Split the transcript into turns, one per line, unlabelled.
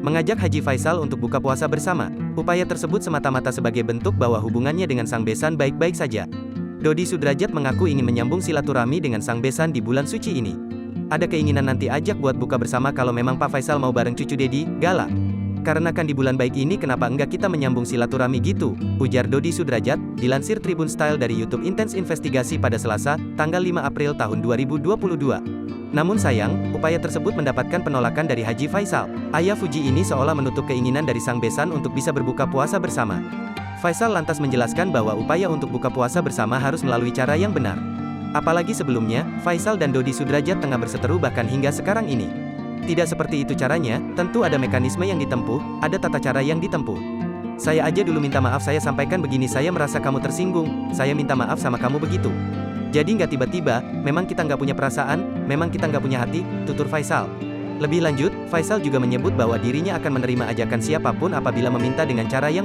Mengajak Haji Faisal untuk buka puasa bersama. Upaya tersebut semata-mata sebagai bentuk bahwa hubungannya dengan sang besan baik-baik saja. Dodi Sudrajat mengaku ingin menyambung silaturahmi dengan sang besan di bulan suci ini. Ada keinginan nanti ajak buat buka bersama kalau memang Pak Faisal mau bareng cucu Dedi, galak. Karena kan di bulan baik ini kenapa enggak kita menyambung silaturahmi gitu, ujar Dodi Sudrajat, dilansir Tribun Style dari YouTube Intens Investigasi pada Selasa, tanggal 5 April tahun 2022. Namun sayang, upaya tersebut mendapatkan penolakan dari Haji Faisal. Ayah Fuji ini seolah menutup keinginan dari sang besan untuk bisa berbuka puasa bersama. Faisal lantas menjelaskan bahwa upaya untuk buka puasa bersama harus melalui cara yang benar. Apalagi sebelumnya, Faisal dan Dodi Sudrajat tengah berseteru bahkan hingga sekarang ini. Tidak seperti itu caranya, tentu ada mekanisme yang ditempuh, ada tata cara yang ditempuh. Saya aja dulu minta maaf, saya sampaikan begini, saya merasa kamu tersinggung, saya minta maaf sama kamu begitu. Jadi nggak tiba-tiba, memang kita nggak punya perasaan, memang kita nggak punya hati, tutur Faisal. Lebih lanjut, Faisal juga menyebut bahwa dirinya akan menerima ajakan siapapun apabila meminta dengan cara yang